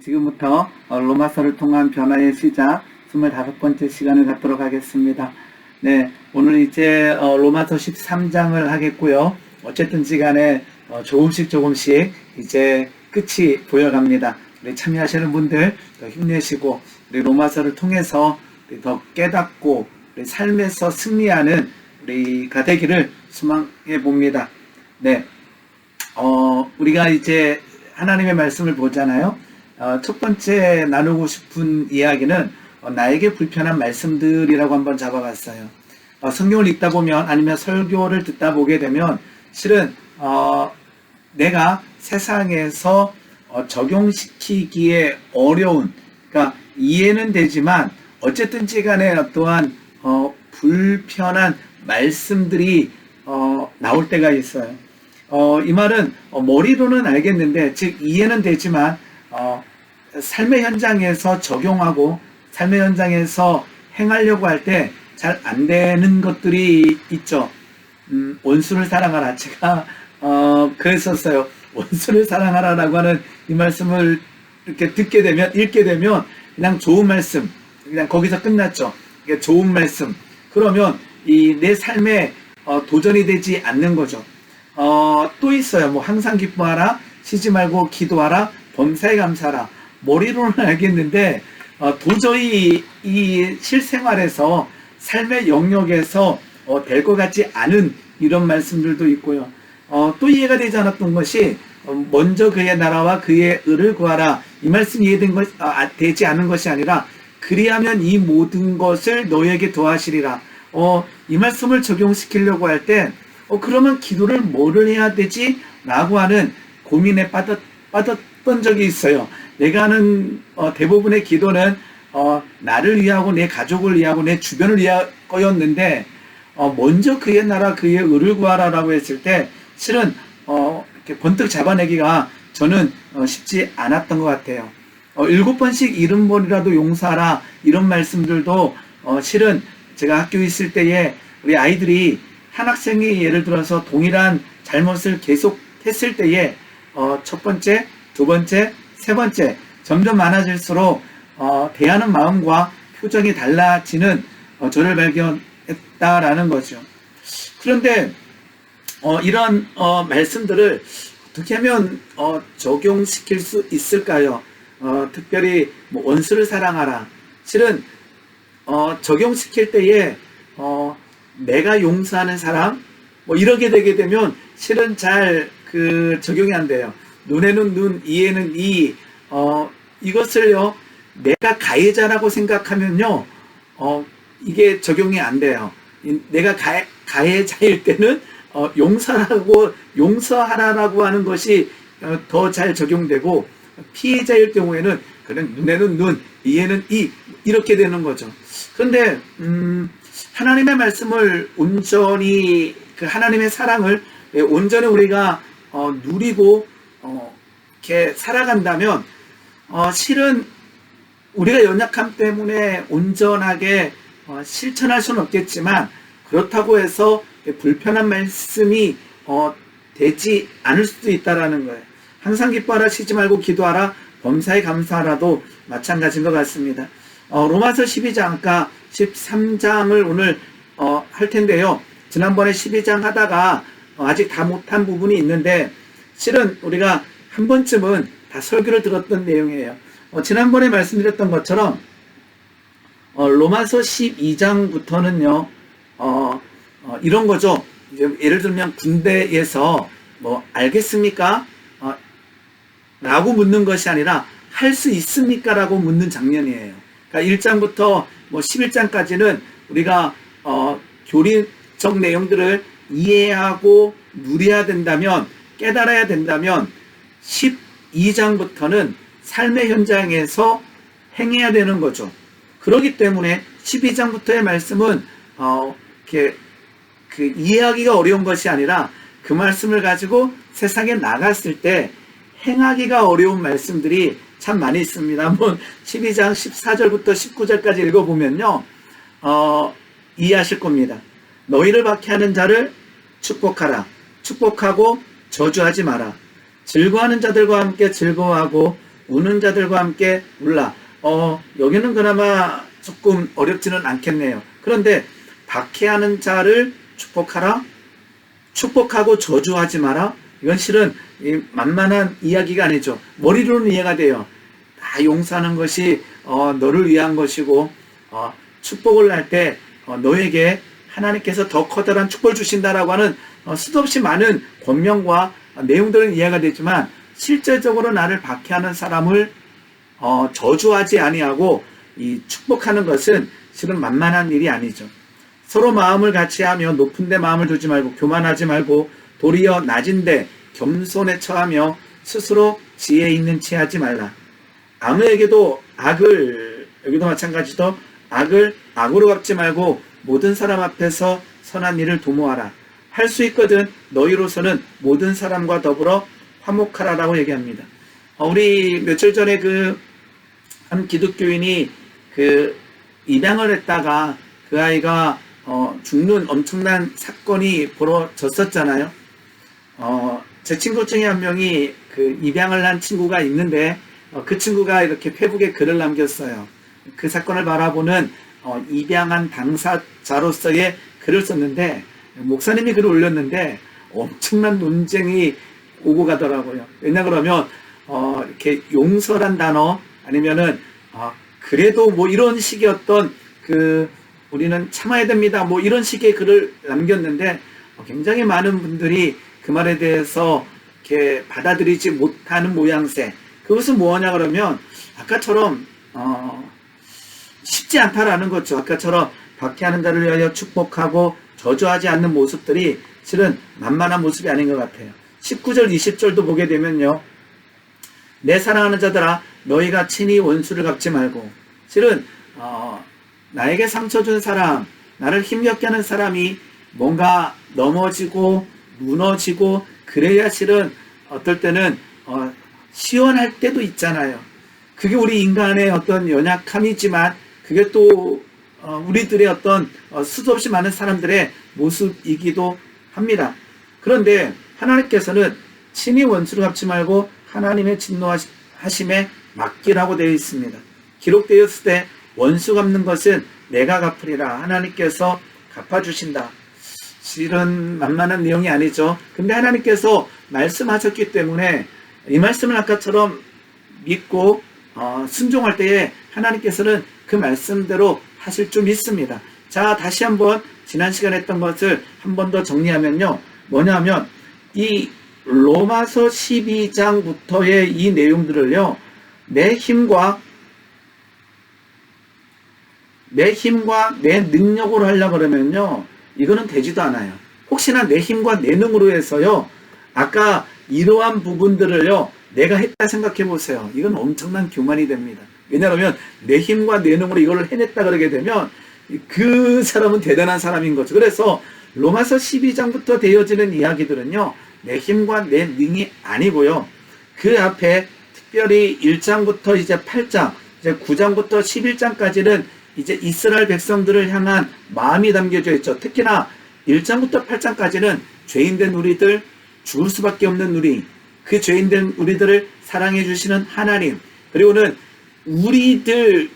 지금부터 로마서를 통한 변화의 시작 25번째 시간을 갖도록 하겠습니다. 네, 오늘 이제 로마서 13장을 하겠고요. 어쨌든 시간에 조금씩 이제 끝이 보여갑니다. 우리 참여하시는 분들 더 힘내시고 우리 로마서를 통해서 우리 더 깨닫고 우리 삶에서 승리하는 우리가 되기를 소망해 봅니다. 네, 우리가 이제 하나님의 말씀을 보잖아요. 첫 번째 나누고 싶은 이야기는 나에게 불편한 말씀들이라고 한번 잡아봤어요. 성경을 읽다 보면 아니면 설교를 듣다 보게 되면 실은 내가 세상에서 적용시키기에 어려운, 그러니까 이해는 되지만 어쨌든지 간에 어떠한 불편한 말씀들이 나올 때가 있어요. 이 말은 머리로는 알겠는데, 즉 이해는 되지만 삶의 현장에서 적용하고 삶의 현장에서 행하려고 할 때 잘 안 되는 것들이 있죠. 원수를 사랑하라. 제가 그랬었어요. 원수를 사랑하라라고 하는 이 말씀을 이렇게 듣게 되면, 읽게 되면 그냥 좋은 말씀, 그냥 거기서 끝났죠. 이게 좋은 말씀. 그러면 이 내 삶에 도전이 되지 않는 거죠. 또 있어요. 뭐 항상 기뻐하라, 쉬지 말고 기도하라, 범사에 감사하라. 머리로는 알겠는데 도저히 이 실생활에서 삶의 영역에서 될 것 같지 않은 이런 말씀들도 있고요. 또 이해가 되지 않았던 것이 먼저 그의 나라와 그의 의를 구하라. 이 말씀이 이해된 것 되지 않은 것이 아니라 그리하면 이 모든 것을 너에게 더하시리라. 이 말씀을 적용시키려고 할 때 그러면 기도를 뭐를 해야 되지? 라고 하는 고민에 빠졌던 적이 있어요. 내가 하는 대부분의 기도는 나를 위하고 내 가족을 위하고 내 주변을 위한 거였는데 먼저 그의 나라 그의 의를 구하라라고 했을 때 실은 이렇게 번뜩 잡아내기가 저는 쉽지 않았던 것 같아요. 7번씩 70번이라도 용서하라 이런 말씀들도 실은 제가 학교에 있을 때에 우리 아이들이 한 학생이 예를 들어서 동일한 잘못을 계속 했을 때에 첫 번째, 두 번째, 세 번째 점점 많아질수록 대하는 마음과 표정이 달라지는 저를 발견했다라는 거죠. 그런데 이런 말씀들을 어떻게 하면 적용시킬 수 있을까요? 특별히 뭐 원수를 사랑하라. 실은 적용시킬 때에 내가 용서하는 사람 뭐 이렇게 되게 되면 실은 잘 적용이 안 돼요. 눈에는 눈, 이에는 이. 이것을요 내가 가해자라고 생각하면요 이게 적용이 안 돼요. 내가 가해자일 때는 용서하라라고 하는 것이 더 잘 적용되고, 피해자일 경우에는 그냥 눈에는 눈, 이에는 이 이렇게 되는 거죠. 그런데 하나님의 말씀을 온전히 하나님의 사랑을 온전히 우리가 누리고 이렇게 살아간다면 실은 우리가 연약함 때문에 온전하게 실천할 수는 없겠지만 그렇다고 해서 불편한 말씀이 되지 않을 수도 있다라는 거예요. 항상 기뻐하라, 쉬지 말고 기도하라, 범사에 감사하라도 마찬가지인 것 같습니다. 로마서 12장, 아까 13장을 오늘 할 텐데요. 지난번에 12장 하다가 아직 다 못한 부분이 있는데 실은 우리가 한 번쯤은 다 설교를 들었던 내용이에요. 지난번에 말씀드렸던 것처럼 로마서 12장부터는요 이런 거죠. 예를 들면 군대에서 뭐 알겠습니까? 라고 묻는 것이 아니라 할 수 있습니까? 라고 묻는 장면이에요. 그러니까 1장부터 뭐 11장까지는 우리가 교리적 내용들을 이해하고 누려야 된다면, 깨달아야 된다면 12장부터는 삶의 현장에서 행해야 되는 거죠. 그렇기 때문에 12장부터의 말씀은 이렇게 이해하기가 어려운 것이 아니라 그 말씀을 가지고 세상에 나갔을 때 행하기가 어려운 말씀들이 참 많이 있습니다. 한번 12장 14절부터 19절까지 읽어보면요 이해하실 겁니다. 너희를 박해하는 자를 축복하라. 축복하고 저주하지 마라. 즐거워하는 자들과 함께 즐거워하고 우는 자들과 함께 울라. 여기는 그나마 조금 어렵지는 않겠네요. 그런데 박해하는 자를 축복하라. 축복하고 저주하지 마라. 이건 실은 만만한 이야기가 아니죠. 머리로는 이해가 돼요. 다 용서하는 것이 너를 위한 것이고 축복을 할 때 너에게 하나님께서 더 커다란 축복을 주신다라고 하는 수도 없이 많은 권면과 내용들은 이해가 되지만 실제적으로 나를 박해하는 사람을 저주하지 아니하고 이 축복하는 것은 실은 만만한 일이 아니죠. 서로 마음을 같이 하며 높은 데 마음을 두지 말고 교만하지 말고 도리어 낮은 데 겸손에 처하며 스스로 지혜 있는 체 하지 말라. 아무에게도 악을, 여기도 마찬가지로 악을 악으로 갚지 말고 모든 사람 앞에서 선한 일을 도모하라. 할 수 있거든 너희로서는 모든 사람과 더불어 화목하라라고 얘기합니다. 우리 며칠 전에 한 기독교인이 입양을 했다가 그 아이가 죽는 엄청난 사건이 벌어졌었잖아요. 제 친구 중에 한 명이 입양을 한 친구가 있는데 그 친구가 이렇게 페북에 글을 남겼어요. 그 사건을 바라보는 입양한 당사자로서의 글을 썼는데 목사님이 글을 올렸는데 엄청난 논쟁이 오고 가더라고요. 왜냐 그러면 이렇게 용서란 단어 아니면은 그래도 뭐 이런 식의 우리는 참아야 됩니다. 뭐 이런 식의 글을 남겼는데 굉장히 많은 분들이 그 말에 대해서 이렇게 받아들이지 못하는 모양새. 그것은 뭐냐 그러면 아까처럼 쉽지 않다라는 거죠. 아까처럼 박해하는 자를 위하여 축복하고 저주하지 않는 모습들이 실은 만만한 모습이 아닌 것 같아요. 19절 20절도 보게 되면요. 내 사랑하는 자들아 너희가 친히 원수를 갚지 말고 실은 나에게 상처 준 사람, 나를 힘겹게 하는 사람이 뭔가 넘어지고 무너지고 그래야 실은 어떨 때는 시원할 때도 있잖아요. 그게 우리 인간의 어떤 연약함이지만 그게 또 우리들의 어떤 수도 없이 많은 사람들의 모습이기도 합니다. 그런데 하나님께서는 친히 원수를 갚지 말고 하나님의 진노하심에 맡기라고 되어 있습니다. 기록되었을 때 원수 갚는 것은 내가 갚으리라. 하나님께서 갚아주신다. 실은 만만한 내용이 아니죠. 근데 하나님께서 말씀하셨기 때문에 이 말씀을 아까처럼 믿고 순종할 때에 하나님께서는 그 말씀대로 하실 줄 믿습니다. 자, 다시 한번 지난 시간에 했던 것을 한 번 더 정리하면요. 뭐냐면 이 로마서 12장부터의 이 내용들을요. 내 힘과 내 능력으로 하려고 그러면요. 이거는 되지도 않아요. 혹시나 내 힘과 내 능으로 해서요. 아까 이러한 부분들을요. 내가 했다 생각해 보세요. 이건 엄청난 교만이 됩니다. 왜냐하면 내 힘과 내 능으로 이걸 해냈다 그러게 되면 그 사람은 대단한 사람인 거죠. 그래서 로마서 12장부터 되어지는 이야기들은요. 내 힘과 내 능이 아니고요. 그 앞에 특별히 1장부터 이제 8장, 이제 9장부터 11장까지는 이제 이스라엘 백성들을 향한 마음이 담겨져 있죠. 특히나 1장부터 8장까지는 죄인된 우리들, 죽을 수밖에 없는 우리, 그 죄인된 우리들을 사랑해 주시는 하나님, 그리고는 우리들,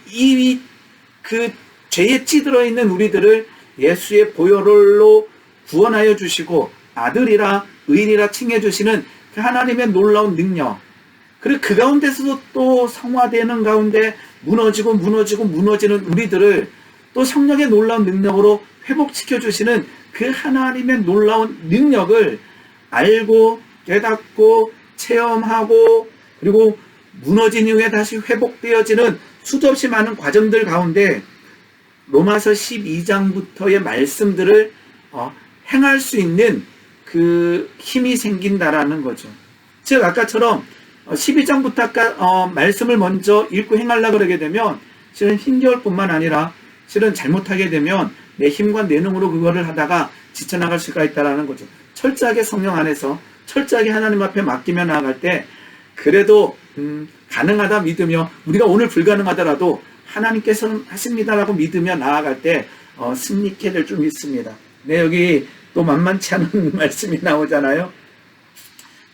그 죄에 찌들어 있는 우리들을 예수의 보혈로 구원하여 주시고 아들이라 의인이라 칭해 주시는 그 하나님의 놀라운 능력, 그리고 그 가운데서도 또 성화되는 가운데 무너지는 우리들을 또 성령의 놀라운 능력으로 회복시켜 주시는 그 하나님의 놀라운 능력을 알고 깨닫고 체험하고 그리고 무너진 이후에 다시 회복되어지는 수도 없이 많은 과정들 가운데 로마서 12장부터의 말씀들을 행할 수 있는 그 힘이 생긴다라는 거죠. 즉 아까처럼 12장부터 말씀을 먼저 읽고 행하려고 그러게 되면 실은 힘겨울 뿐만 아니라 실은 잘못하게 되면 내 힘과 내 능으로 그거를 하다가 지쳐나갈 수가 있다는 거죠. 철저하게 성령 안에서 철저하게 하나님 앞에 맡기며 나아갈 때 그래도 가능하다 믿으며 우리가 오늘 불가능하더라도 하나님께서 하십니다라고 믿으며 나아갈 때 승리케 될 줄 믿습니다. 네, 여기 또 만만치 않은 말씀이 나오잖아요.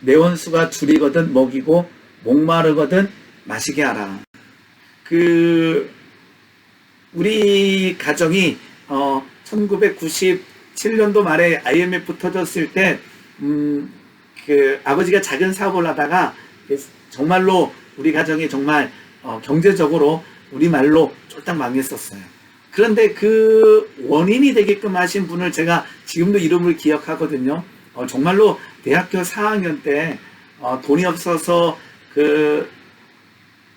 내 원수가 줄이거든 먹이고 목마르거든 마시게 하라. 우리 가정이 1997년도 말에 IMF 터졌을 때 아버지가 작은 사업을 하다가 정말로 우리 가정이 정말 경제적으로 우리말로 쫄딱 망했었어요. 그런데 그 원인이 되게끔 하신 분을 제가 지금도 이름을 기억하거든요. 정말로 대학교 4학년 때 돈이 없어서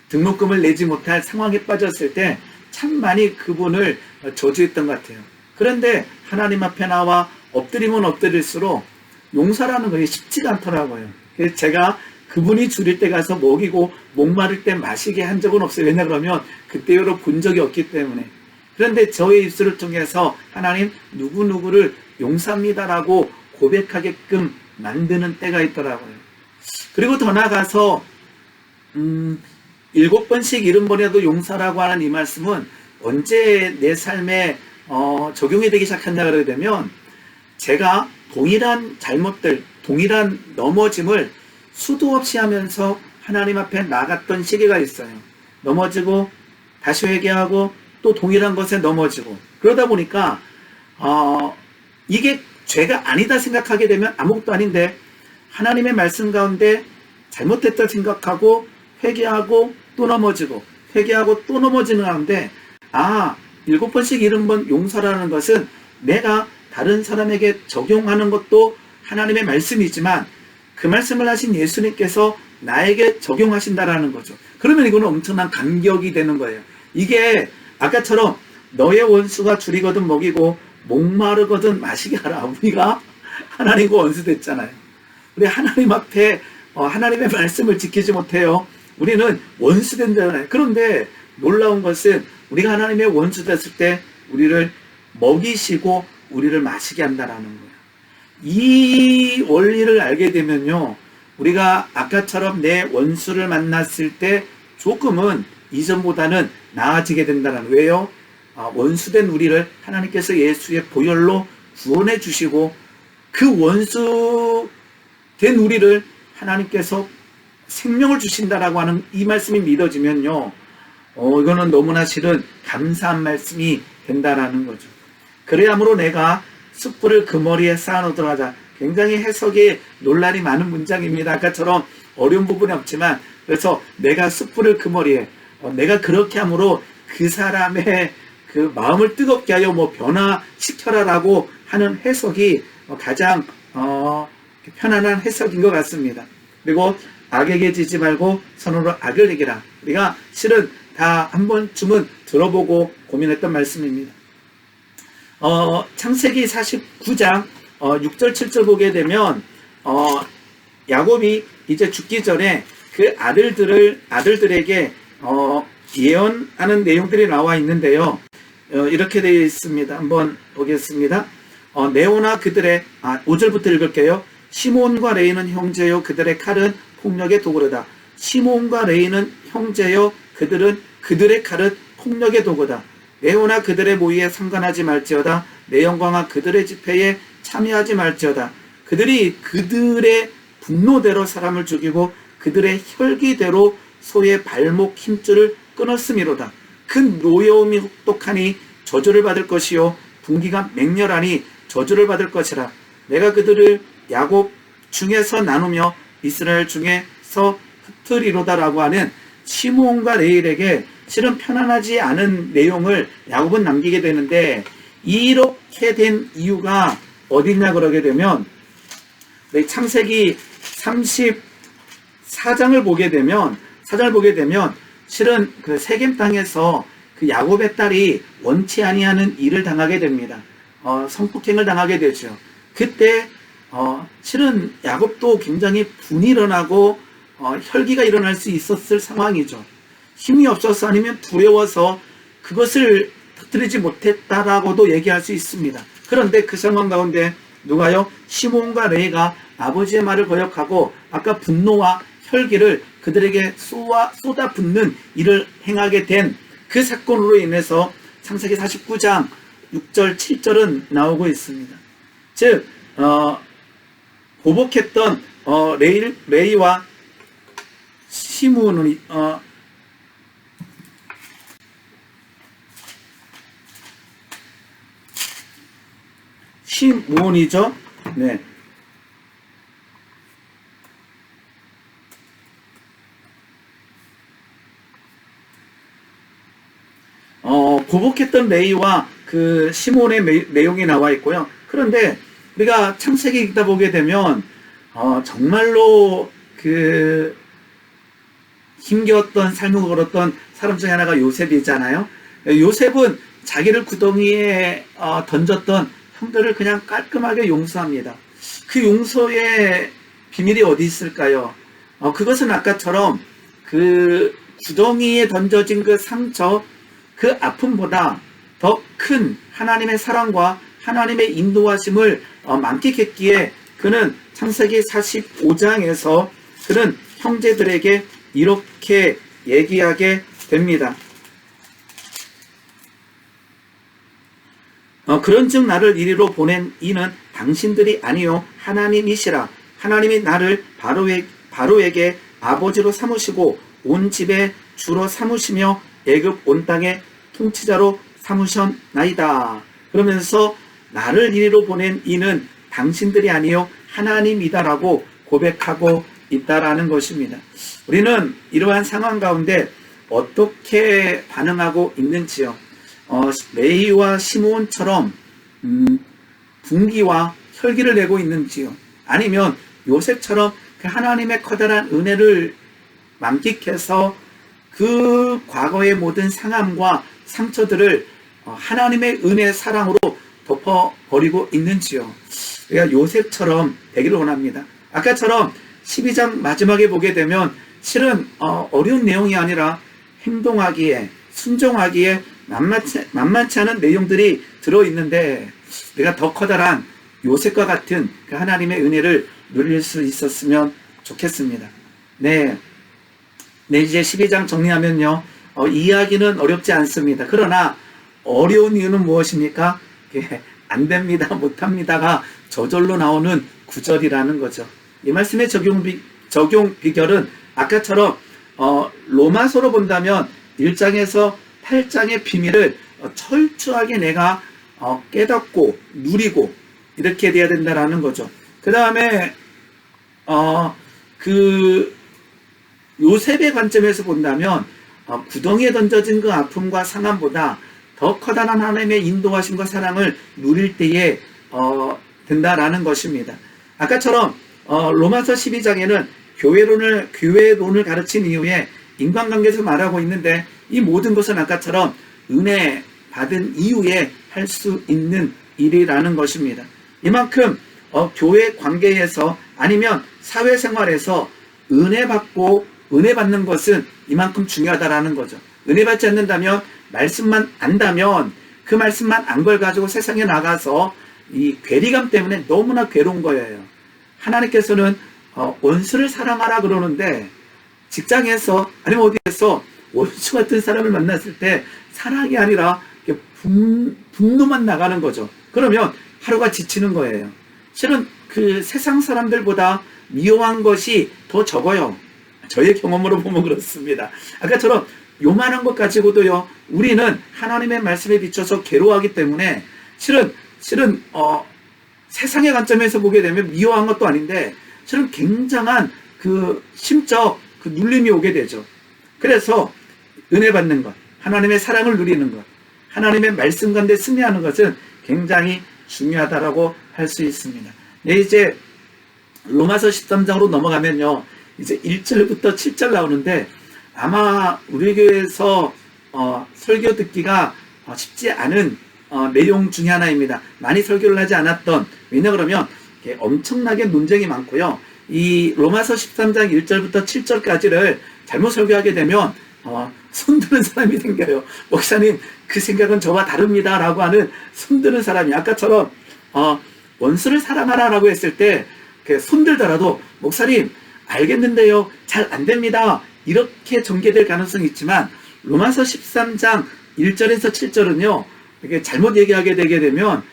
등록금을 내지 못할 상황에 빠졌을 때 참 많이 그분을 저주했던 것 같아요. 그런데 하나님 앞에 나와 엎드리면 엎드릴수록 용서라는 것이 쉽지가 않더라고요. 그래서 제가 그분이 줄일 때 가서 먹이고 목마를 때 마시게 한 적은 없어요. 왜냐 그러면 그때로 본 적이 없기 때문에. 그런데 저의 입술을 통해서 하나님 누구누구를 용서합니다라고 고백하게끔 만드는 때가 있더라고요. 그리고 더 나아가서 7번씩 70번에도 용서라고 하는 이 말씀은 언제 내 삶에 적용이 되기 시작한다 그러게 되면 제가 동일한 잘못들, 동일한 넘어짐을 수도 없이 하면서 하나님 앞에 나갔던 시기가 있어요. 넘어지고 다시 회개하고 또 동일한 것에 넘어지고 그러다 보니까 이게 죄가 아니다 생각하게 되면 아무것도 아닌데 하나님의 말씀 가운데 잘못했다 생각하고 회개하고 또 넘어지고 회개하고 또 넘어지는 가운데 7번씩 70번 용서라는 것은 내가 다른 사람에게 적용하는 것도 하나님의 말씀이지만 그 말씀을 하신 예수님께서 나에게 적용하신다라는 거죠. 그러면 이거는 엄청난 감격이 되는 거예요. 이게 아까처럼 너의 원수가 줄이거든 먹이고 목마르거든 마시게 하라. 우리가 하나님과 원수 됐잖아요. 우리 하나님 앞에 하나님의 말씀을 지키지 못해요. 우리는 원수 된다잖아요. 그런데 놀라운 것은 우리가 하나님의 원수 됐을 때 우리를 먹이시고 우리를 마시게 한다라는 거예요. 이 원리를 알게 되면요, 우리가 아까처럼 내 원수를 만났을 때 조금은 이전보다는 나아지게 된다는. 왜요? 원수된 우리를 하나님께서 예수의 보혈로 구원해 주시고 그 원수된 우리를 하나님께서 생명을 주신다라고 하는 이 말씀이 믿어지면요, 이거는 너무나 실은 감사한 말씀이 된다라는 거죠. 그래야므로 내가 숯불을 그 머리에 쌓아놓도록 하자. 굉장히 해석에 논란이 많은 문장입니다. 아까처럼 어려운 부분이 없지만, 그래서 내가 숯불을 그 머리에, 내가 그렇게 함으로 그 사람의 그 마음을 뜨겁게 하여 변화시켜라라고 하는 해석이 가장 편안한 해석인 것 같습니다. 그리고 악에게 지지 말고 선으로 악을 이기라. 우리가 실은 다 한 번쯤은 들어보고 고민했던 말씀입니다. 창세기 49장 6절 7절 보게 되면 야곱이 이제 죽기 전에 그 아들들에게 예언하는 내용들이 나와 있는데요. 이렇게 되어 있습니다. 한번 보겠습니다. 네오나 그들의 5절부터 읽을게요. 시몬과 레이는 형제요, 그들의 칼은 폭력의 도구로다. 시몬과 레이는 형제요, 그들의 칼은 폭력의 도구다. 네오나 그들의 모의에 상관하지 말지어다. 내 영광아 그들의 집회에 참여하지 말지어다. 그들이 그들의 분노대로 사람을 죽이고 그들의 혈기대로 소의 발목 힘줄을 끊었음이로다. 그 노여움이 혹독하니 저주를 받을 것이요, 분기가 맹렬하니 저주를 받을 것이라. 내가 그들을 야곱 중에서 나누며 이스라엘 중에서 흩으리로다라고 하는 시몬과 레일에게 실은 편안하지 않은 내용을 야곱은 남기게 되는데, 이렇게 된 이유가 어디냐 그러게 되면 창세기 34장을 보게 되면 실은 그 세겜 땅에서 그 야곱의 딸이 원치 아니하는 일을 당하게 됩니다. 성폭행을 당하게 되죠. 그때 실은 야곱도 굉장히 분이 일어나고 혈기가 일어날 수 있었을 상황이죠. 힘이 없어서 아니면 두려워서 그것을 터뜨리지 못했다라고도 얘기할 수 있습니다. 그런데 그 상황 가운데 누가요? 시몬과 레이가 아버지의 말을 거역하고 아까 분노와 혈기를 그들에게 쏟아붓는 일을 행하게 된 그 사건으로 인해서 창세기 49장 6절 7절은 나오고 있습니다. 즉 보복했던 레이와 시므온이 시므온이죠. 네. 보복했던 레위와 그 시몬의 내용이 나와 있고요. 그런데 우리가 창세기 읽다 보게 되면 정말로 그 힘겨웠던 삶을 걸었던 사람 중에 하나가 요셉이잖아요. 요셉은 자기를 구덩이에 던졌던 형들을 그냥 깔끔하게 용서합니다. 그 용서의 비밀이 어디 있을까요? 그것은 아까처럼 그 구덩이에 던져진 그 상처, 그 아픔보다 더 큰 하나님의 사랑과 하나님의 인도하심을 만끽했기에 그는 창세기 45장에서 그는 형제들에게 이렇게 얘기하게 됩니다. 그런즉 나를 이리로 보낸 이는 당신들이 아니요 하나님이시라. 하나님이 나를 바로에게 아버지로 삼으시고 온 집에 주로 삼으시며 애굽 온 땅의 통치자로 삼으셨나이다. 그러면서 나를 이리로 보낸 이는 당신들이 아니요 하나님이다라고 고백하고 있다라는 것입니다. 우리는 이러한 상황 가운데 어떻게 반응하고 있는지요? 레위와 시므온처럼 분기와 혈기를 내고 있는지요? 아니면 요셉처럼 그 하나님의 커다란 은혜를 만끽해서 그 과거의 모든 상함과 상처들을 하나님의 은혜 사랑으로 덮어버리고 있는지요? 우리가 요셉처럼 되기를 원합니다. 아까처럼 12장 마지막에 보게 되면 실은 어려운 내용이 아니라 행동하기에 순종하기에 만만치 않은 내용들이 들어있는데 우리가 더 커다란 요셉과 같은 그 하나님의 은혜를 누릴 수 있었으면 좋겠습니다. 네, 이제 12장 정리하면요, 이야기는 어렵지 않습니다. 그러나 어려운 이유는 무엇입니까? 안 됩니다, 못합니다가 저절로 나오는 구절이라는 거죠. 이 말씀의 적용 비결은 아까처럼 로마서로 본다면 1장에서 8장의 비밀을 철저하게 내가 깨닫고 누리고 이렇게 돼야 된다라는 거죠. 그 다음에 그 요셉의 관점에서 본다면 구덩이에 던져진 그 아픔과 상함보다 더 커다란 하나님의 인도하심과 사랑을 누릴 때에 된다라는 것입니다. 아까처럼 로마서 12장에는 교회론을 가르친 이후에 인간관계에서 말하고 있는데 이 모든 것은 아까처럼 은혜 받은 이후에 할 수 있는 일이라는 것입니다. 이만큼 교회 관계에서 아니면 사회생활에서 은혜 받는 것은 이만큼 중요하다라는 거죠. 은혜 받지 않는다면 말씀만 안다면 그 말씀만 안 걸 가지고 세상에 나가서 이 괴리감 때문에 너무나 괴로운 거예요. 하나님께서는 원수를 사랑하라 그러는데 직장에서 아니면 어디에서 원수 같은 사람을 만났을 때 사랑이 아니라 분노만 나가는 거죠. 그러면 하루가 지치는 거예요. 실은 그 세상 사람들보다 미워한 것이 더 적어요. 저의 경험으로 보면 그렇습니다. 아까처럼 요만한 것 가지고도요, 우리는 하나님의 말씀에 비춰서 괴로워하기 때문에 실은 세상의 관점에서 보게 되면 미워한 것도 아닌데 실은 굉장한 그 심적 그 눌림이 오게 되죠. 그래서 은혜 받는 것, 하나님의 사랑을 누리는 것, 하나님의 말씀 가운데 승리하는 것은 굉장히 중요하다라고 할 수 있습니다. 네, 이제 로마서 13장으로 넘어가면요, 이제 1절부터 7절 나오는데 아마 우리 교회에서 설교 듣기가 쉽지 않은 내용 중에 하나입니다. 많이 설교를 하지 않았던, 왜냐 그러면 엄청나게 논쟁이 많고요. 이 로마서 13장 1절부터 7절까지를 잘못 설교하게 되면 손드는 사람이 생겨요. 목사님, 그 생각은 저와 다릅니다 라고 하는 손드는 사람이, 아까처럼 원수를 사랑하라 라고 했을 때 손들더라도 목사님 알겠는데요, 잘 안됩니다, 이렇게 전개될 가능성이 있지만 로마서 13장 1절에서 7절은요 이렇게 잘못 얘기하게 되게 되면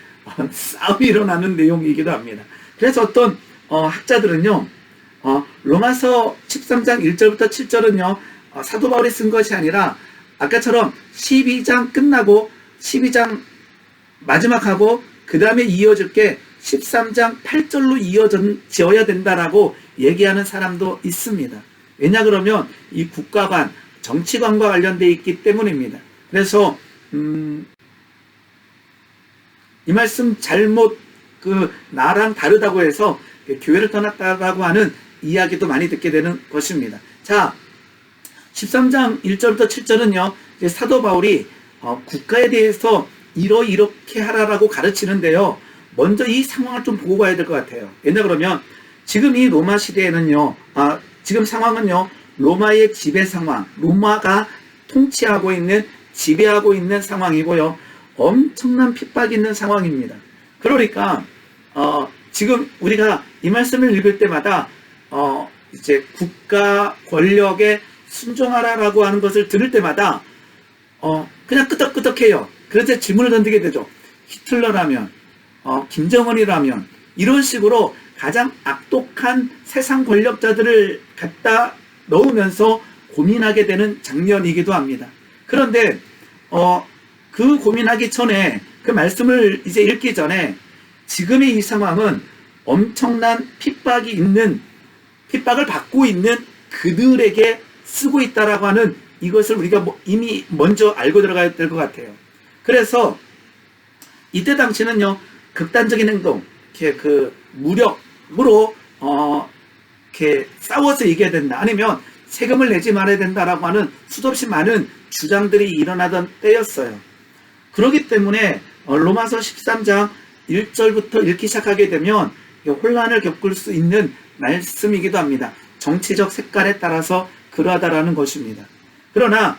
싸움이 일어나는 내용이기도 합니다. 그래서 어떤 학자들은요, 로마서 13장 1절부터 7절은요 사도 바울이 쓴 것이 아니라 아까처럼 12장 끝나고 12장 마지막하고 그 다음에 이어질 게 13장 8절로 이어져야 된다라고 얘기하는 사람도 있습니다. 왜냐 그러면 이 국가관, 정치관과 관련되어 있기 때문입니다. 그래서 이 말씀 잘못 나랑 다르다고 해서 교회를 떠났다라고 하는 이야기도 많이 듣게 되는 것입니다. 자, 13장 1절부터 7절은요, 이제 사도 바울이 국가에 대해서 이렇게 하라라고 가르치는데요. 먼저 이 상황을 좀 보고 가야 될 것 같아요. 왜냐 그러면 지금 이 로마 시대에는요, 지금 상황은요, 로마의 지배 상황, 로마가 통치하고 있는, 지배하고 있는 상황이고요. 엄청난 핍박이 있는 상황입니다. 그러니까 지금 우리가 이 말씀을 읽을 때마다 이제 국가 권력에 순종하라라고 하는 것을 들을 때마다 그냥 끄덕끄덕해요. 그래서 질문을 던지게 되죠. 히틀러라면, 김정은이라면, 이런 식으로 가장 악독한 세상 권력자들을 갖다 넣으면서 고민하게 되는 장면이기도 합니다. 그런데 그 고민하기 전에, 그 말씀을 이제 읽기 전에 지금의 이 상황은 엄청난 핍박을 받고 있는 그들에게 쓰고 있다라고 하는 이것을 우리가 이미 먼저 알고 들어가야 될 것 같아요. 그래서 이때 당시는요, 극단적인 행동, 이렇게 무력으로 이렇게 싸워서 이겨야 된다, 아니면 세금을 내지 말아야 된다라고 하는 수없이 많은 주장들이 일어나던 때였어요. 그렇기 때문에 로마서 13장 1절부터 읽기 시작하게 되면 혼란을 겪을 수 있는 말씀이기도 합니다. 정치적 색깔에 따라서 그러하다라는 것입니다. 그러나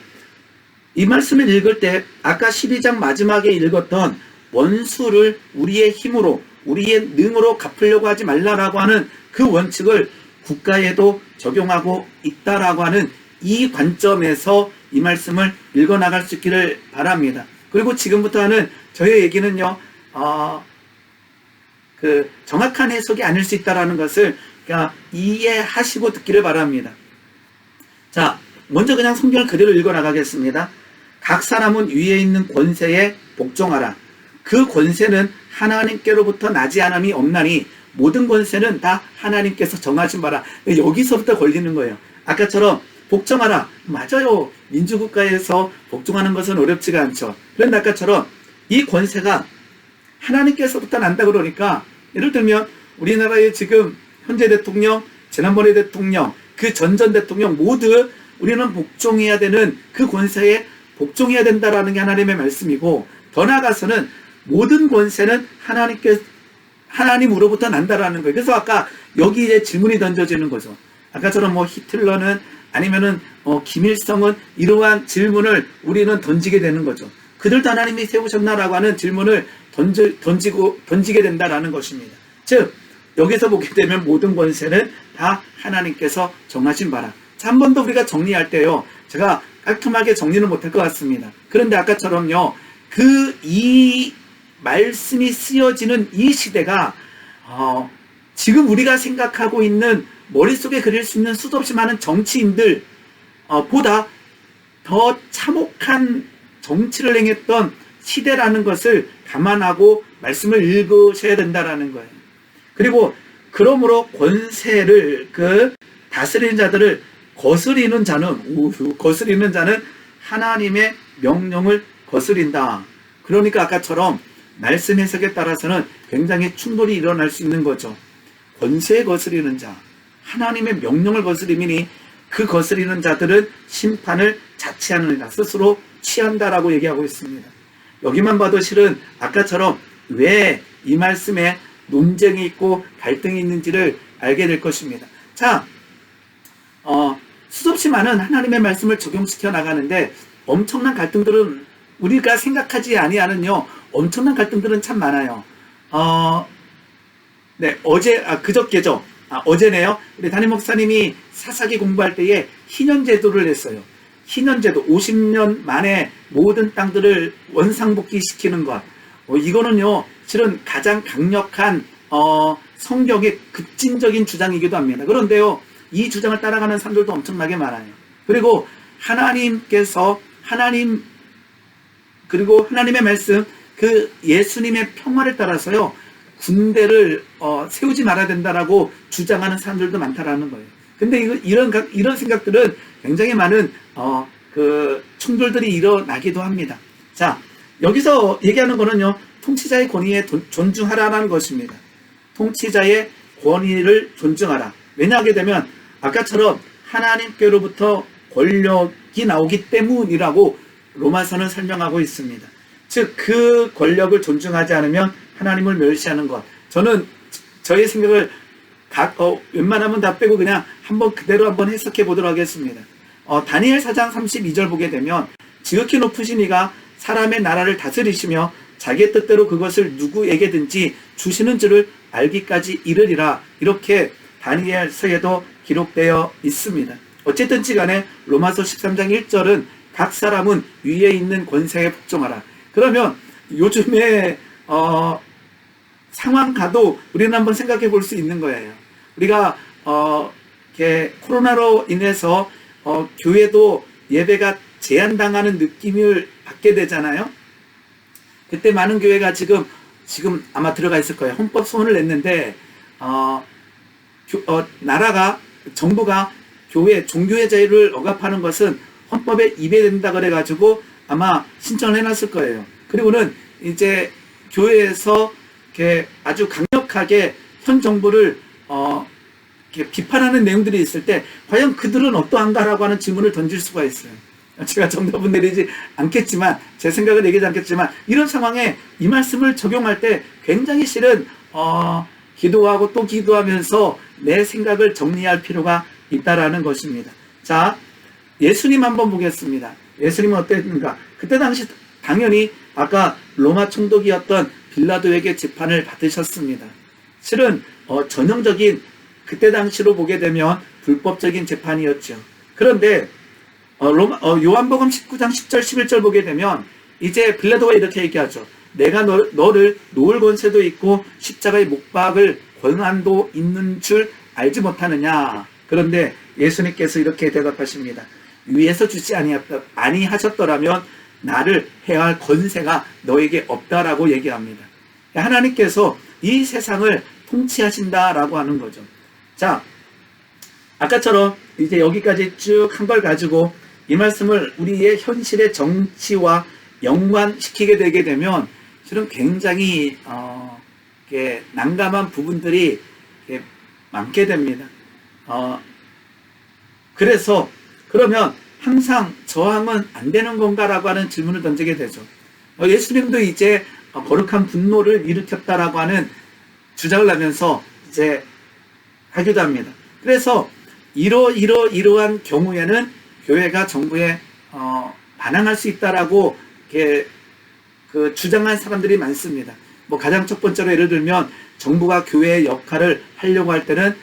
이 말씀을 읽을 때 아까 12장 마지막에 읽었던 원수를 우리의 힘으로, 우리의 능으로 갚으려고 하지 말라라고 하는 그 원칙을 국가에도 적용하고 있다라고 하는 이 관점에서 이 말씀을 읽어나갈 수 있기를 바랍니다. 그리고 지금부터 하는 저의 얘기는요, 정확한 해석이 아닐 수 있다라는 것을 이해하시고 듣기를 바랍니다. 자, 먼저 그냥 성경을 그대로 읽어나가겠습니다. 각 사람은 위에 있는 권세에 복종하라. 그 권세는 하나님께로부터 나지 않음이 없나니 모든 권세는 다 하나님께서 정하신 바라. 여기서부터 걸리는 거예요. 아까처럼 복종하라. 맞아요. 민주국가에서 복종하는 것은 어렵지가 않죠. 그런데 아까처럼 이 권세가 하나님께서부터 난다 그러니까, 예를 들면 우리나라의 지금 현재 대통령, 지난번의 대통령, 그 전전 대통령 모두 우리는 복종해야 되는 그 권세에 복종해야 된다라는 게 하나님의 말씀이고, 더 나아가서는 모든 권세는 하나님으로부터 난다라는 거예요. 그래서 아까 여기에 질문이 던져지는 거죠. 아까처럼 히틀러는, 아니면은 김일성은, 이러한 질문을 우리는 던지게 되는 거죠. 그들도 하나님이 세우셨나라고 하는 질문을 던지게 된다라는 것입니다. 즉, 여기서 보게 되면 모든 권세는 다 하나님께서 정하신 바라. 자, 한 번 더 우리가 정리할 때요, 제가 깔끔하게 정리는 못할 것 같습니다. 그런데 아까처럼요, 이 말씀이 쓰여지는 이 시대가 지금 우리가 생각하고 있는, 머릿속에 그릴 수 있는 수도 없이 많은 정치인들 보다 더 참혹한 정치를 행했던 시대라는 것을 감안하고 말씀을 읽으셔야 된다라는 거예요. 그리고 그러므로 권세를, 다스리는 자들을 거스리는 자는 하나님의 명령을 거스린다. 그러니까 아까처럼 말씀 해석에 따라서는 굉장히 충돌이 일어날 수 있는 거죠. 권세에 거스리는 자, 하나님의 명령을 거스림이니 그 거스리는 자들은 심판을 자취하느니라, 스스로 취한다라고 얘기하고 있습니다. 여기만 봐도 실은 아까처럼 왜 이 말씀에 논쟁이 있고 갈등이 있는지를 알게 될 것입니다. 자, 수없이 많은 하나님의 말씀을 적용시켜 나가는데 엄청난 갈등들은, 우리가 생각하지 아니하는요, 엄청난 갈등들은 참 많아요. 네, 그저께죠. 어제네요. 우리 담임 목사님이 사사기 공부할 때에 희년제도를 했어요. 희년제도, 50년 만에 모든 땅들을 원상복귀시키는 것. 이거는요, 실은 가장 강력한 성경의 급진적인 주장이기도 합니다. 그런데요, 이 주장을 따라가는 사람들도 엄청나게 많아요. 그리고 하나님의 말씀, 그 예수님의 평화를 따라서요, 군대를 세우지 말아야 된다라고 주장하는 사람들도 많다라는 거예요. 근데 이런 생각들은 굉장히 많은 그 충돌들이 일어나기도 합니다. 자, 여기서 얘기하는 거는요, 통치자의 권위에 존중하라는 것입니다. 통치자의 권위를 존중하라. 왜냐하게 되면 아까처럼 하나님께로부터 권력이 나오기 때문이라고 로마서는 설명하고 있습니다. 즉, 그 권력을 존중하지 않으면 하나님을 멸시하는 것. 저는 저의 생각을 웬만하면 다 빼고 그냥 그대로 한번 해석해 보도록 하겠습니다. 다니엘 4장 32절 보게 되면 지극히 높으신 이가 사람의 나라를 다스리시며 자기의 뜻대로 그것을 누구에게든지 주시는 줄을 알기까지 이르리라. 이렇게 다니엘서에도 기록되어 있습니다. 어쨌든지 간에 로마서 13장 1절은 각 사람은 위에 있는 권세에 복종하라. 그러면 요즘에 상황가도 우리는 한번 생각해 볼 수 있는 거예요. 우리가 코로나로 인해서 교회도 예배가 제한당하는 느낌을 받게 되잖아요. 그때 많은 교회가 지금 아마 들어가 있을 거예요. 헌법 소원을 냈는데 나라가 정부가 종교의 자유를 억압하는 것은 헌법에 위배된다 그래가지고 아마 신청을 해놨을 거예요. 그리고는 이제 교회에서 이렇게 아주 강력하게 현 정부를 이렇게 비판하는 내용들이 있을 때 과연 그들은 어떠한가라고 하는 질문을 던질 수가 있어요. 제가 정답은 내리지 않겠지만, 제 생각을 얘기하지 않겠지만, 이런 상황에 이 말씀을 적용할 때 굉장히 실은 기도하고 또 기도하면서 내 생각을 정리할 필요가 있다라는 것입니다. 자, 예수님 한번 보겠습니다. 예수님은 어땠는가? 그때 당시 당연히 아까 로마 총독이었던 빌라도에게 재판을 받으셨습니다. 실은 전형적인 그때 당시로 보게 되면 불법적인 재판이었죠. 그런데 요한복음 19장 10절 11절 보게 되면 이제 빌라도가 이렇게 얘기하죠. 내가 너를 놓을 권세도 있고 십자가의 목박을 권한도 있는 줄 알지 못하느냐. 그런데 예수님께서 이렇게 대답하십니다. 위에서 주지 아니하셨더라면 나를 해할 권세가 너에게 없다라고 얘기합니다. 하나님께서 이 세상을 통치하신다라고 하는 거죠. 자, 아까처럼 이제 여기까지 쭉 한 걸 가지고 이 말씀을 우리의 현실의 정치와 연관시키게 되게 되면 실은 굉장히 난감한 부분들이 많게 됩니다. 그래서 그러면 항상 저항은 안 되는 건가라고 하는 질문을 던지게 되죠. 예수님도 이제 거룩한 분노를 일으켰다라고 하는 주장을 하면서 이제 하기도 합니다. 그래서 이러한 경우에는 교회가 정부에 반항할 수 있다라고 이렇게 주장한 사람들이 많습니다. 가장 첫 번째로 예를 들면 정부가 교회의 역할을 하려고 할 때는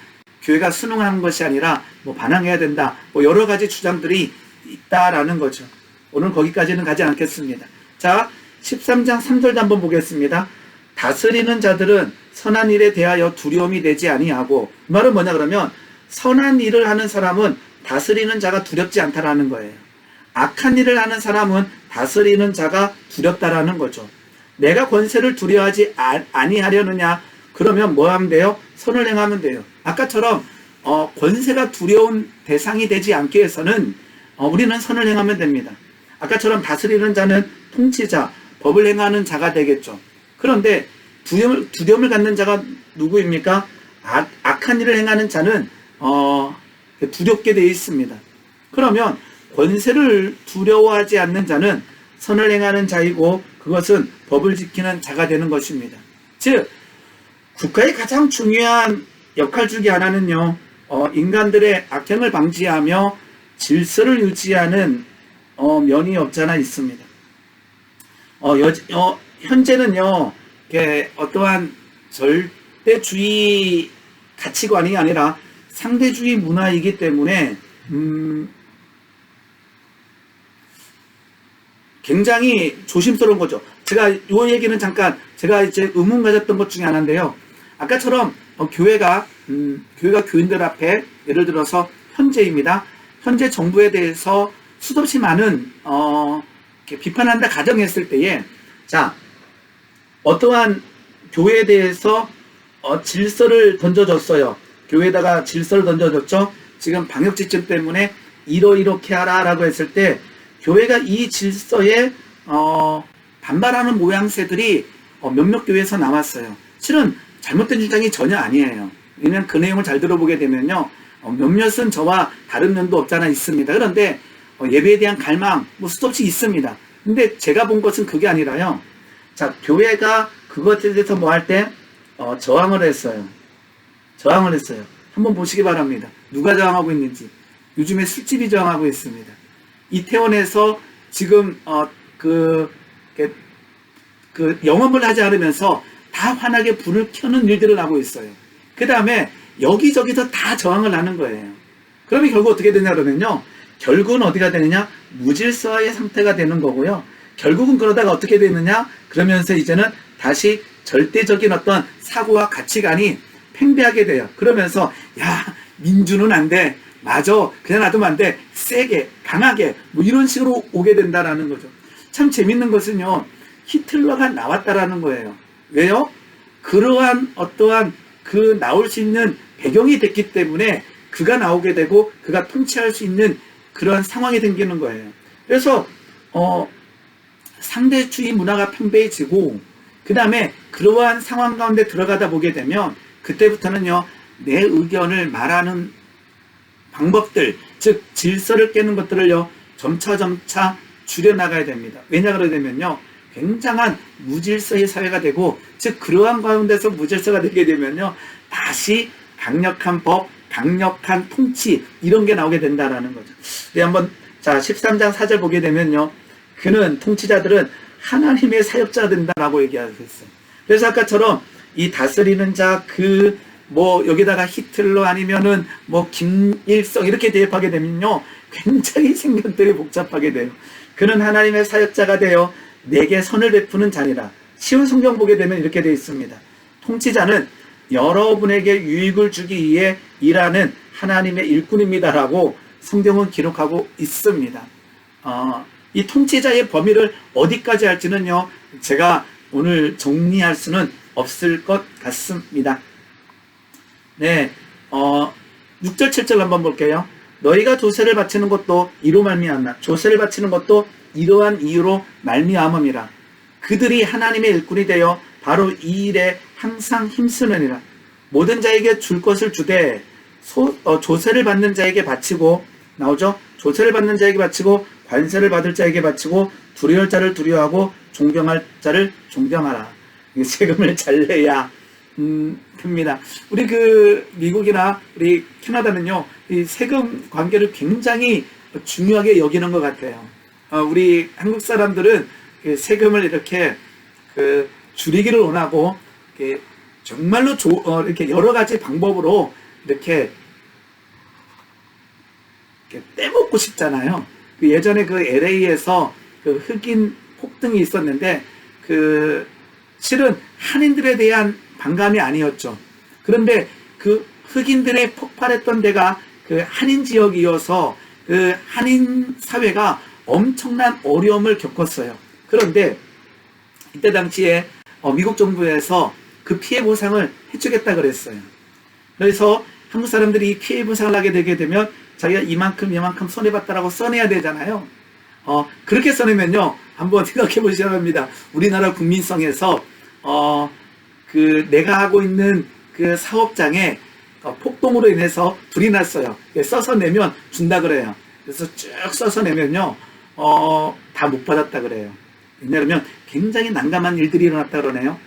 교회가 순응하는 것이 아니라 반항해야 된다. 여러 가지 주장들이 있다라는 거죠. 오늘 거기까지는 가지 않겠습니다. 자, 13장 3절도 한번 보겠습니다. 다스리는 자들은 선한 일에 대하여 두려움이 되지 아니하고, 이 말은 뭐냐 그러면 선한 일을 하는 사람은 다스리는 자가 두렵지 않다라는 거예요. 악한 일을 하는 사람은 다스리는 자가 두렵다라는 거죠. 내가 권세를 두려워하지 아니하려느냐? 그러면 뭐 하면 돼요? 선을 행하면 돼요. 아까처럼 권세가 두려운 대상이 되지 않기 위해서는 우리는 선을 행하면 됩니다. 아까처럼 다스리는 자는 통치자, 법을 행하는 자가 되겠죠. 그런데 두려움을 갖는 자가 누구입니까? 악한 일을 행하는 자는 두렵게 되어 있습니다. 그러면 권세를 두려워하지 않는 자는 선을 행하는 자이고 그것은 법을 지키는 자가 되는 것입니다. 즉 국가의 가장 중요한 역할 중에 하나는요, 인간들의 악행을 방지하며 질서를 유지하는 면이 없잖아 있습니다. 현재는요, 어떠한 절대주의 가치관이 아니라 상대주의 문화이기 때문에 굉장히 조심스러운 거죠. 제가 이 얘기는 잠깐 제가 이제 의문 가졌던 것 중에 하나인데요. 아까처럼 교회가 교인들 앞에 예를 들어서 현재입니다. 현재 정부에 대해서 수도 없이 많은 비판한다 가정했을 때에, 자, 어떠한 교회에 대해서 질서를 던져줬어요. 교회에다가 질서를 던져줬죠. 지금 방역지침 때문에 이렇게 하라 라고 했을 때 교회가 이 질서에 반발하는 모양새들이 몇몇 교회에서 나왔어요. 실은 잘못된 주장이 전혀 아니에요. 왜냐면 그 내용을 잘 들어보게 되면요, 몇몇은 저와 다른 면도 없잖아 있습니다. 그런데 예배에 대한 갈망 수도 없이 있습니다. 근데 제가 본 것은 그게 아니라요, 자, 교회가 그것에 대해서 뭐 할 때 저항을 했어요. 한번 보시기 바랍니다. 누가 저항하고 있는지. 요즘에 술집이 저항하고 있습니다. 이태원에서 지금 영업을 하지 않으면서 다 환하게 불을 켜는 일들을 하고 있어요. 그 다음에 여기저기서 다 저항을 하는 거예요. 그러면 결국 어떻게 되냐 그러면요, 결국은 어디가 되느냐, 무질서의 상태가 되는 거고요. 결국은 그러다가 어떻게 되느냐, 그러면서 이제는 다시 절대적인 어떤 사고와 가치관이 팽배하게 돼요. 그러면서 야, 민주는 안 돼, 맞아, 그냥 놔두면 안 돼, 세게 강하게 이런 식으로 오게 된다라는 거죠. 참 재밌는 것은요, 히틀러가 나왔다라는 거예요. 왜요? 그러한 어떠한 나올 수 있는 배경이 됐기 때문에 그가 나오게 되고 그가 통치할 수 있는 그런 상황이 생기는 거예요. 그래서 상대주의 문화가 팽배해지고, 그 다음에 그러한 상황 가운데 들어가다 보게 되면 그때부터는요, 내 의견을 말하는 방법들, 즉 질서를 깨는 것들을요, 점차 줄여나가야 됩니다. 왜냐 그러냐면요, 굉장한 무질서의 사회가 되고, 즉 그러한 가운데서 무질서가 되게 되면요, 다시 강력한 법, 강력한 통치, 이런 게 나오게 된다라는 거죠. 네, 한번 13장 4절 보게 되면요, 그는, 통치자들은 하나님의 사역자가 된다라고 얘기하고 있어요. 그래서 아까처럼 이 다스리는 자, 여기다가 히틀러 아니면은 김일성 이렇게 대입하게 되면요, 굉장히 생각들이 복잡하게 돼요. 그는 하나님의 사역자가 되어 내게 선을 베푸는 자니라. 쉬운 성경 보게 되면 이렇게 되어 있습니다. 통치자는 여러분에게 유익을 주기 위해 일하는 하나님의 일꾼입니다라고 성경은 기록하고 있습니다. 이 통치자의 범위를 어디까지 할지는요, 제가 오늘 정리할 수는 없을 것 같습니다. 네, 6절 7절 한번 볼게요. 너희가 조세를 바치는 것도 이로 말미암나, 조세를 바치는 것도 이러한 이유로 말미암음이라. 그들이 하나님의 일꾼이 되어 바로 이 일에 항상 힘쓰느니라. 모든 자에게 줄 것을 주되 조세를 받는 자에게 바치고, 나오죠? 조세를 받는 자에게 바치고, 관세를 받을 자에게 바치고, 두려울 자를 두려워하고 존경할 자를 존경하라. 세금을 잘 내야 됩니다. 우리 미국이나 우리 캐나다는요, 이 세금 관계를 굉장히 중요하게 여기는 것 같아요. 우리 한국 사람들은 세금을 이렇게 줄이기를 원하고, 정말로 이렇게 여러 가지 방법으로 이렇게 떼먹고 싶잖아요. 예전에 LA에서 흑인 폭등이 있었는데, 실은 한인들에 대한 반감이 아니었죠. 그런데 흑인들의 폭발했던 데가 한인 지역이어서 한인 사회가 엄청난 어려움을 겪었어요. 그런데 이때 당시에 미국 정부에서 그 피해 보상을 해주겠다 그랬어요. 그래서 한국 사람들이 이 피해 보상을 하게 되게 되면 자기가 이만큼 손해봤다라고 써내야 되잖아요. 그렇게 써내면요, 한번 생각해 보시기 바랍니다. 우리나라 국민성에서 내가 하고 있는 사업장에 폭동으로 인해서 불이 났어요. 써서 내면 준다 그래요. 그래서 쭉 써서 내면요, 다 못 받았다 그래요. 왜냐하면 굉장히 난감한 일들이 일어났다 그러네요.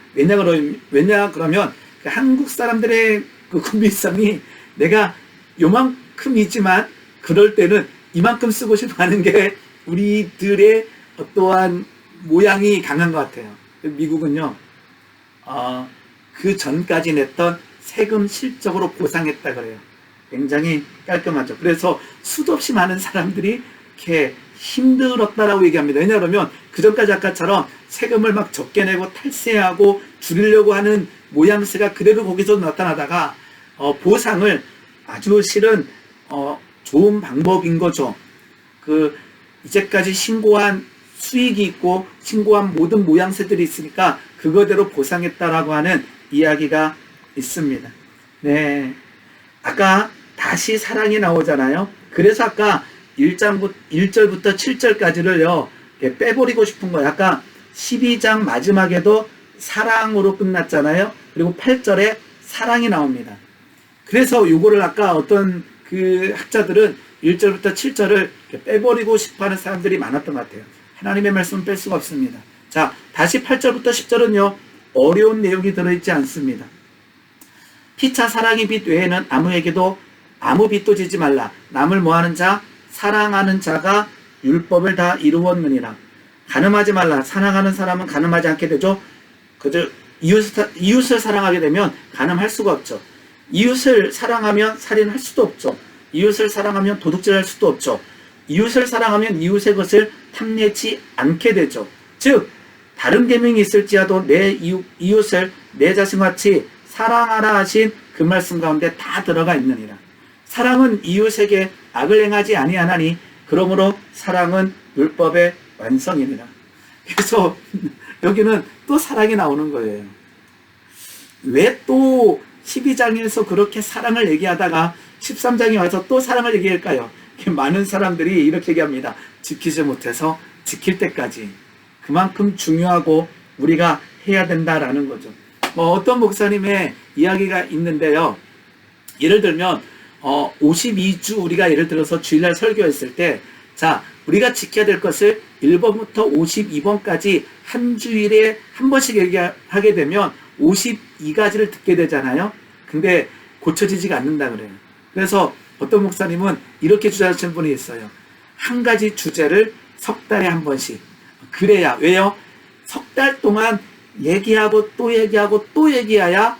왜냐 그러면 한국 사람들의 국민성이 내가 요만큼이지만 그럴 때는 이만큼 쓰고 싶어 하는 게 우리들의 어떠한 모양이 강한 것 같아요. 미국은요, 그 전까지 냈던 세금 실적으로 보상했다 그래요. 굉장히 깔끔하죠. 그래서 수도 없이 많은 사람들이 이렇게 힘들었다라고 얘기합니다. 왜냐하면 그 전까지 아까처럼 세금을 막 적게 내고 탈세하고 줄이려고 하는 모양새가 그대로 거기서 나타나다가 보상을 아주 실은 좋은 방법인 거죠. 이제까지 신고한 수익이 있고 신고한 모든 모양새들이 있으니까 그거대로 보상했다라고 하는 이야기가 있습니다. 네. 아까 다시 사랑이 나오잖아요. 그래서 아까 1절부터 7절까지를요, 빼버리고 싶은 거예요. 아까 12장 마지막에도 사랑으로 끝났잖아요. 그리고 8절에 사랑이 나옵니다. 그래서 요거를 아까 어떤 그 학자들은 1절부터 7절을 빼버리고 싶어 하는 사람들이 많았던 것 같아요. 하나님의 말씀은 뺄 수가 없습니다. 자, 다시 8절부터 10절은요, 어려운 내용이 들어있지 않습니다. 피차 사랑의 빛 외에는 아무에게도 아무 빚도 지지 말라. 남을 뭐하는 자? 사랑하는 자가 율법을 다 이루었느니라. 간음하지 말라. 사랑하는 사람은 간음하지 않게 되죠. 그저 이웃을 사랑하게 되면 간음할 수가 없죠. 이웃을 사랑하면 살인할 수도 없죠. 이웃을 사랑하면 도둑질할 수도 없죠. 이웃을 사랑하면 이웃의 것을 탐내지 않게 되죠. 즉 다른 계명이 있을지라도 내 이웃을 내 자신같이 사랑하라 하신 그 말씀 가운데 다 들어가 있느니라. 사랑은 이웃에게 악을 행하지 아니하나니 그러므로 사랑은 율법의 완성이니라. 그래서 여기는 또 사랑이 나오는 거예요. 왜 또 12장에서 그렇게 사랑을 얘기하다가 13장에 와서 또 사랑을 얘기할까요? 많은 사람들이 이렇게 얘기합니다. 지키지 못해서 지킬 때까지. 그만큼 중요하고 우리가 해야 된다라는 거죠. 어떤 목사님의 이야기가 있는데요. 예를 들면 52주 우리가 예를 들어서 주일날 설교했을 때, 자, 우리가 지켜야 될 것을 1번부터 52번까지 한 주일에 한 번씩 얘기하게 되면 52가지를 듣게 되잖아요. 근데 고쳐지지가 않는다 그래요. 그래서 어떤 목사님은 이렇게 주장하시는 분이 있어요. 한 가지 주제를 석 달에 한 번씩. 그래야, 왜요? 석 달 동안 얘기하고 또 얘기하고 또 얘기해야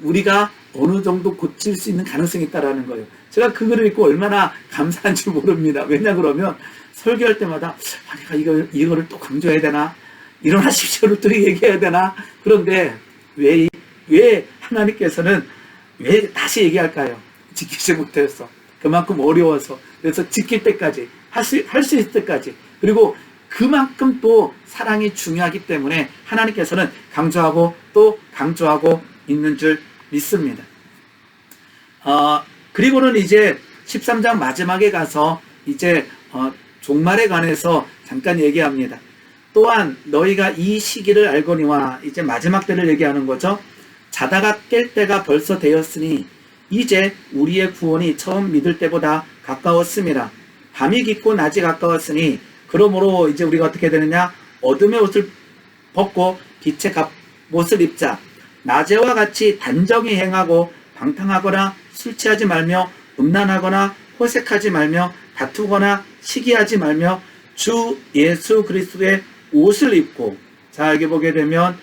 우리가 어느 정도 고칠 수 있는 가능성이 있다라는 거예요. 제가 그 글을 읽고 얼마나 감사한지 모릅니다. 왜냐 그러면 설교할 때마다 내가 이거를 또 강조해야 되나? 일어나십시오를 또 얘기해야 되나? 그런데 왜 하나님께서는 왜 다시 얘기할까요? 지키지 못해서. 그만큼 어려워서. 그래서 지킬 때까지, 할 수 있을 때까지. 그리고 그만큼 또 사랑이 중요하기 때문에 하나님께서는 강조하고 또 강조하고 있는 줄 믿습니다. 그리고는 이제 13장 마지막에 가서 이제 종말에 관해서 잠깐 얘기합니다. 또한 너희가 이 시기를 알거니와, 이제 마지막 때를 얘기하는 거죠. 자다가 깰 때가 벌써 되었으니 이제 우리의 구원이 처음 믿을 때보다 가까웠음이라. 밤이 깊고 낮이 가까웠으니 그러므로 이제 우리가 어떻게 되느냐? 어둠의 옷을 벗고 빛의 갑옷을 입자. 낮에와 같이 단정히 행하고 방탕하거나 술 취하지 말며 음란하거나 호색하지 말며 다투거나 시기하지 말며 주 예수 그리스도의 옷을 입고, 자 여기 보게 되면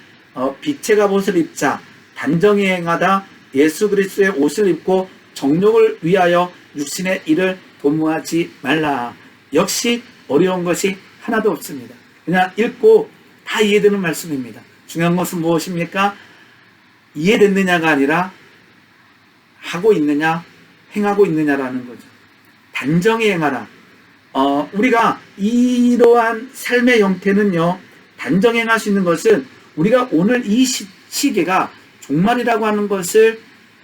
빛의 갑옷을 입자. 단정히 행하다. 예수 그리스도의 옷을 입고 정욕을 위하여 육신의 일을 도모하지 말라. 역시 어려운 것이 하나도 없습니다. 그냥 읽고 다 이해되는 말씀입니다. 중요한 것은 무엇입니까? 이해됐느냐가 아니라 하고 있느냐, 행하고 있느냐라는 거죠. 단정히 행하라. 우리가 이러한 삶의 형태는요, 단정히 행할 수 있는 것은 우리가 오늘 이 시기가 종말이라고 하는 것을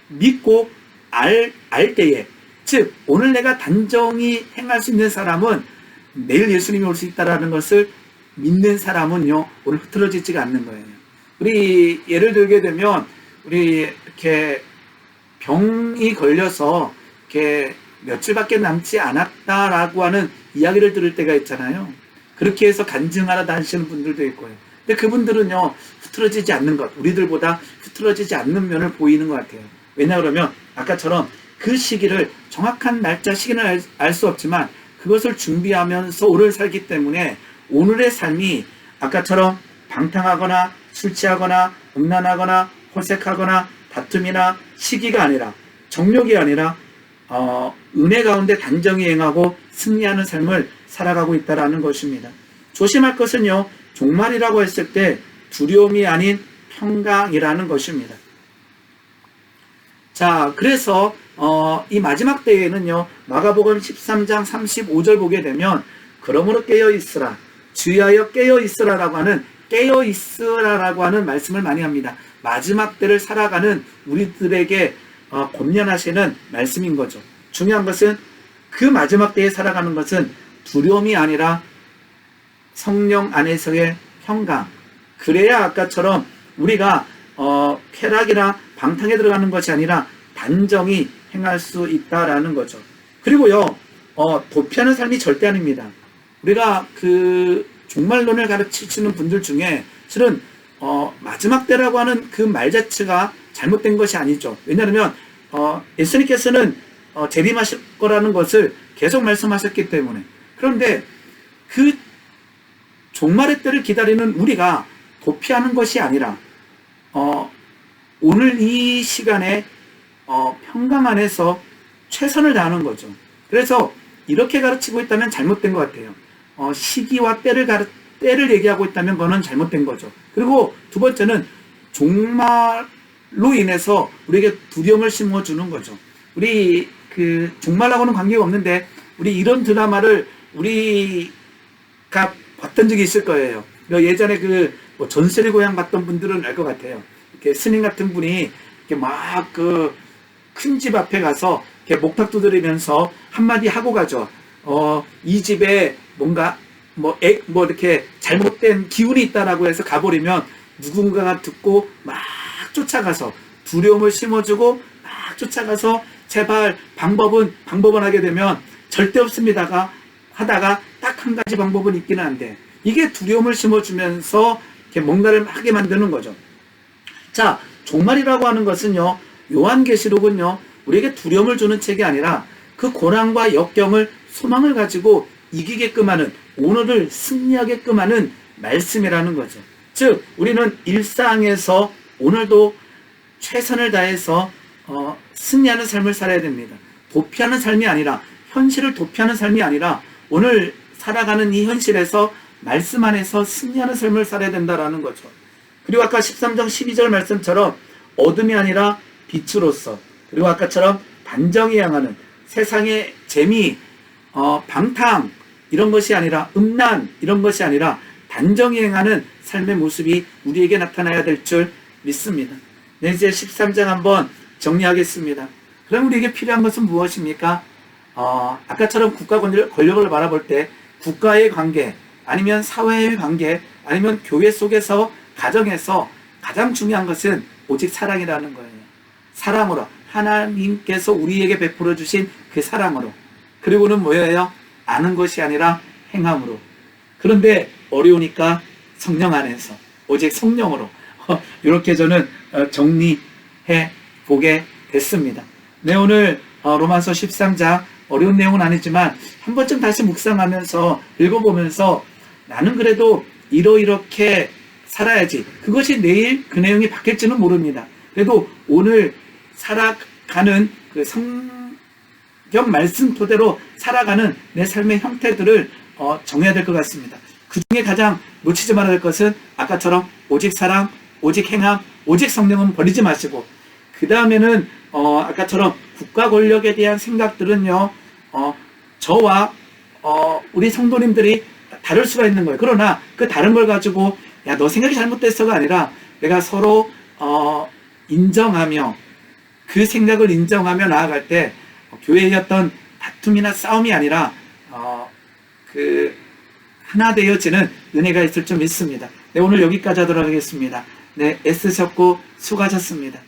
믿고 알 때에, 즉 오늘 내가 단정히 행할 수 있는 사람은 내일 예수님이 올 수 있다는 것을 믿는 사람은요, 오늘 흐트러지지가 않는 거예요. 우리 예를 들게 되면 우리 이렇게 병이 걸려서 이렇게 며칠밖에 남지 않았다라고 하는 이야기를 들을 때가 있잖아요. 그렇게 해서 간증하러 다니시는 분들도 있고요. 근데 그분들은요, 흐트러지지 않는 것, 우리들보다 흐트러지지 않는 면을 보이는 것 같아요. 왜냐 그러면 아까처럼 그 시기를, 정확한 날짜 시기는 알 수 없지만 그것을 준비하면서 오늘 살기 때문에 오늘의 삶이 아까처럼 방탕하거나 술 취하거나 음란하거나 호색하거나 다툼이나 시기가 아니라, 정욕이 아니라 은혜 가운데 단정히 행하고 승리하는 삶을 살아가고 있다는 것입니다. 조심할 것은요, 종말이라고 했을 때 두려움이 아닌 평강이라는 것입니다. 자, 그래서 이 마지막 때에는요, 마가복음 13장 35절 보게 되면 그러므로 깨어 있으라. 주의하여 깨어 있으라라고 하는 깨어 있으라라고 하는 말씀을 많이 합니다. 마지막 때를 살아가는 우리들에게 권면하시는 말씀인 거죠. 중요한 것은 그 마지막 때에 살아가는 것은 두려움이 아니라 성령 안에서의 평강. 그래야 아까처럼 우리가 쾌락이나 방탕에 들어가는 것이 아니라 단정히 행할 수 있다라는 거죠. 그리고요, 도피하는 삶이 절대 아닙니다. 우리가 그 종말론을 가르치시는 분들 중에 실은 마지막 때라고 하는 그 말 자체가 잘못된 것이 아니죠. 왜냐하면 예수님께서는 재림하실 거라는 것을 계속 말씀하셨기 때문에. 그런데 그 종말의 때를 기다리는 우리가 도피하는 것이 아니라 오늘 이 시간에 평강 안에서 최선을 다하는 거죠. 그래서 이렇게 가르치고 있다면 잘못된 것 같아요. 시기와 때를 얘기하고 있다면 그거는 잘못된 거죠. 그리고 두 번째는 종말로 인해서 우리에게 두려움을 심어주는 거죠. 우리 그 종말하고는 관계가 없는데 우리 이런 드라마를 우리가 봤던 적이 있을 거예요. 예전에 뭐 전설의 고향 봤던 분들은 알 것 같아요. 이렇게 스님 같은 분이 이렇게 막 그 큰 집 앞에 가서 이렇게 목탁 두드리면서 한마디 하고 가죠. 이 집에 뭔가 뭐 이렇게 잘못된 기운이 있다라고 해서 가버리면 누군가가 듣고 막 쫓아가서 두려움을 심어주고 막 쫓아가서 제발 방법은 하게 되면 절대 없습니다가 하다가 딱 한 가지 방법은 있기는 한데 이게 두려움을 심어주면서 이렇게 뭔가를 하게 만드는 거죠. 자, 종말이라고 하는 것은요, 요한계시록은요, 우리에게 두려움을 주는 책이 아니라 그 고난과 역경을 소망을 가지고 이기게끔 하는, 오늘을 승리하게끔 하는 말씀이라는 거죠. 즉, 우리는 일상에서 오늘도 최선을 다해서 승리하는 삶을 살아야 됩니다. 도피하는 삶이 아니라, 현실을 도피하는 삶이 아니라 오늘 살아가는 이 현실에서 말씀 안에서 승리하는 삶을 살아야 된다라는 거죠. 그리고 아까 13장 12절 말씀처럼 어둠이 아니라 빛으로서, 그리고 아까처럼 단정히 향하는 세상의 재미, 방탕 이런 것이 아니라, 음란 이런 것이 아니라 단정히 행하는 삶의 모습이 우리에게 나타나야 될 줄 믿습니다. 네, 이제 13장 한번 정리하겠습니다. 그럼 우리에게 필요한 것은 무엇입니까? 아까처럼 국가 권력을 바라볼 때 국가의 관계, 아니면 사회의 관계, 아니면 교회 속에서, 가정에서 가장 중요한 것은 오직 사랑이라는 거예요. 사랑으로, 하나님께서 우리에게 베풀어 주신 그 사랑으로. 그리고는 뭐예요? 아는 것이 아니라 행함으로. 그런데 어려우니까 성령 안에서, 오직 성령으로. 이렇게 저는 정리해 보게 됐습니다. 네, 오늘 로마서 13장 어려운 내용은 아니지만 한 번쯤 다시 묵상하면서 읽어보면서 나는 그래도 이렇게 살아야지. 그것이 내일 그 내용이 바뀔지는 모릅니다. 그래도 오늘 살아가는 그 성경 말씀 토대로 살아가는 내 삶의 형태들을 정해야 될 것 같습니다. 그 중에 가장 놓치지 말아야 될 것은 아까처럼 오직 사랑, 오직 행함, 오직 성령은 버리지 마시고, 그 다음에는 아까처럼 국가 권력에 대한 생각들은요, 저와 우리 성도님들이 다를 수가 있는 거예요. 그러나 그 다른 걸 가지고 야, 너 생각이 잘못됐어가 아니라 내가 서로 인정하며, 그 생각을 인정하며 나아갈 때 교회의 어떤 다툼이나 싸움이 아니라 하나 되어지는 은혜가 있을 줄 믿습니다. 네, 오늘 여기까지 하도록 하겠습니다. 네, 애쓰셨고 수고하셨습니다.